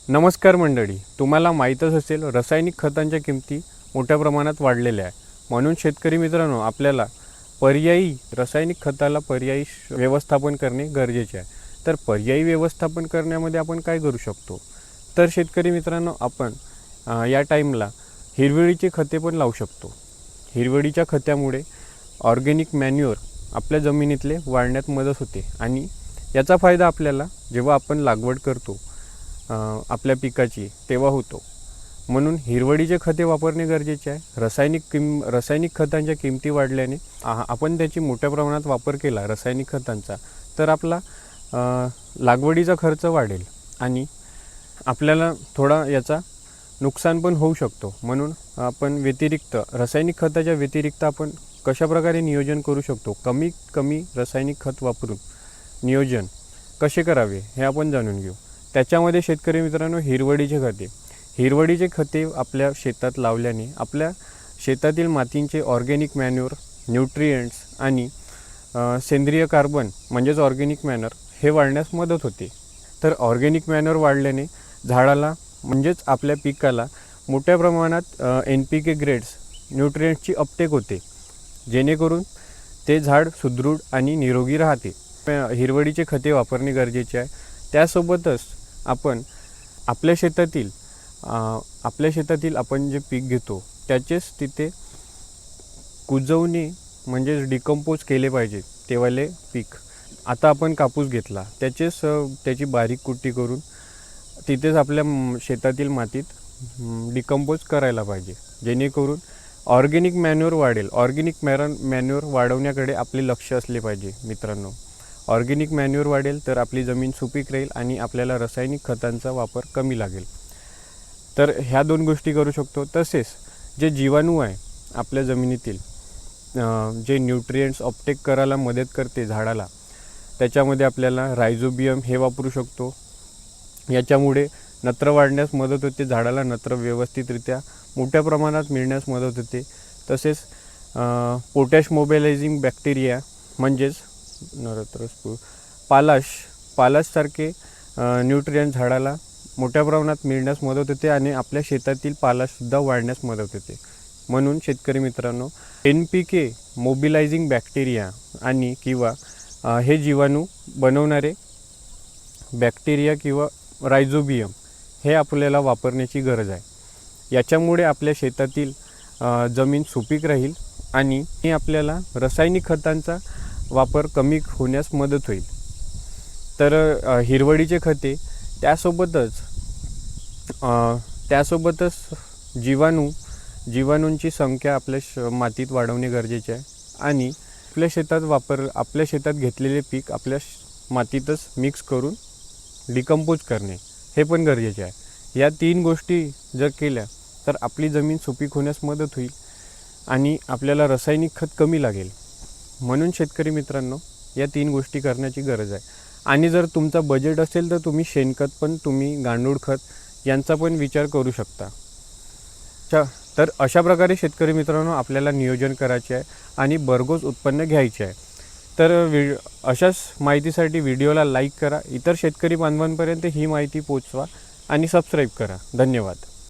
नमस्कार मंडळी, तुम्हाला माहीतच असेल रासायनिक खतांच्या किमती मोठ्या प्रमाणात वाढलेल्या आहे। म्हणून शेतकरी मित्रांनो, आपल्याला पर्यायी रासायनिक खताला पर्यायी व्यवस्थापन करणे गरजेचे आहे। तर पर्यायी व्यवस्थापन करण्यामध्ये आपण काय करू शकतो? तर शेतकरी मित्रांनो, आपण या टाईमला हिरवळीची खते पण लावू शकतो। हिरवळीच्या खतामुळे ऑर्गॅनिक मॅन्युअर आपल्या जमिनीतले वाढण्यात मदत होते आणि याचा फायदा आपल्याला जेव्हा आपण लागवड करतो आपल्या पिकाची तेव्हा होतो। म्हणून हिरवळीचे खते वापरणे गरजेचे आहे। रासायनिक खतांच्या किमती वाढल्याने आपण त्याची मोठ्या प्रमाणात वापर केला रासायनिक खतांचा, तर आपला लागवडीचा खर्च वाढेल आणि आपल्याला थोडा याचा नुकसान पण होऊ शकतो। म्हणून आपण रासायनिक खताच्या व्यतिरिक्त आपण कशा प्रकारे नियोजन करू शकतो, कमीत कमी रासायनिक खत वापरून नियोजन कसे करावे हे आपण जाणून घेऊ। त्याच्यामध्ये शेतकरी मित्रांनो, हिरवळीचे खते आपल्या शेतात लावल्याने आपल्या शेतातील मातींचे ऑर्गॅनिक मॅन्युअर, न्यूट्रिएंट्स आणि सेंद्रिय कार्बन म्हणजेच ऑर्गॅनिक मॅनर हे वाढण्यास मदत होते। तर ऑर्गॅनिक मॅनर वाढल्याने झाडाला म्हणजेच आपल्या पिकाला मोठ्या प्रमाणात NPK ग्रेड्स न्यूट्रिएंट्सची अपटेक होते, जेणेकरून ते झाड सुदृढ आणि निरोगी राहते। हिरवळीचे खते वापरणे गरजेचे आहे। त्यासोबतच आपण आपल्या शेतातील आपण जे पीक घेतो त्याचेच तिथे कुजवणे म्हणजेच डिकम्पोज केले पाहिजे तेवाले पीक। आता आपण कापूस घेतला, त्याची बारीक कुट्टी करून तिथेच आपल्या शेतातील मातीत डिकम्पोज करायला पाहिजे, जेणेकरून ऑर्गॅनिक मॅन्युअर वाढेल। ऑर्गॅनिक मॅन्युअर वाढवण्याकडे आपले लक्ष असले पाहिजे मित्रांनो। ऑर्गॅनिक मॅन्युअर वाढेल तर आपली जमीन सुपीक राहील आणि आपल्याला रासायनिक खतांचा वापर कमी लागेल। तर ह्या दोन गोष्टी करू शकतो। तसेच जे जीवाणू आहे आपल्या जमिनीतील, जे न्यूट्रिएंट्स अपटेक करायला मदत करते झाडाला, त्याच्यामध्ये आपल्याला रायझोबियम हे वापरू शकतो। याच्यामुळे नत्र वाढण्यास मदत होते, झाडाला नत्र व्यवस्थितरित्या मोठ्या प्रमाणात मिळण्यास मदत होते। तसेच पोटॅश मोबिलायझिंग बॅक्टेरिया म्हणजेच पालाशसारखे न्यूट्रिएंट झाडाला मोठ्या प्रमाणात मिळण्यास मदत होते आणि आपल्या शेतातील पालाशसुद्धा वाढण्यास मदत होते। म्हणून शेतकरी मित्रांनो, NPK मोबिलायझिंग बॅक्टेरिया आणि किंवा हे जीवाणू बनवणारे बॅक्टेरिया किंवा रायझोबियम हे आपल्याला वापरण्याची गरज आहे। याच्यामुळे आपल्या शेतातील जमीन सुपीक राहील आणि आपल्याला रासायनिक खतांचा वापर कमी होण्यास मदत होईल। तर हिरवळीचे खते त्यासोबतच जीवाणूंची संख्या आपल्या मातीत वाढवणे गरजेचे आहे आणि आपल्या शेतात घेतलेले पीक आपल्या मातीतच मिक्स करून डिकम्पोज करणे हे पण गरजेचे आहे। या 3 गोष्टी जर केल्या तर आपली जमीन सुपीक होण्यास मदत होईल आणि आपल्याला रासायनिक खत कमी लागेल। म्हणून शेतकरी मित्रांनो, या 3 गोष्टी करण्याची गरज आहे। आणि जर तुमचा बजेट असेल तर तुम्ही शेणखत पण, तुम्ही गांडूळ खत यांचा पण विचार करू शकता। तर अशा प्रकारे शेतकरी मित्रांनो, आपल्याला नियोजन करायचे आहे आणि भरघोस उत्पन्न घ्यायचे आहे। तर अशाच माहितीसाठी व्हिडिओला लाईक करा, इतर शेतकरी बांधवांपर्यंत ही माहिती पोहोचवा आणि सबस्क्राईब करा। धन्यवाद।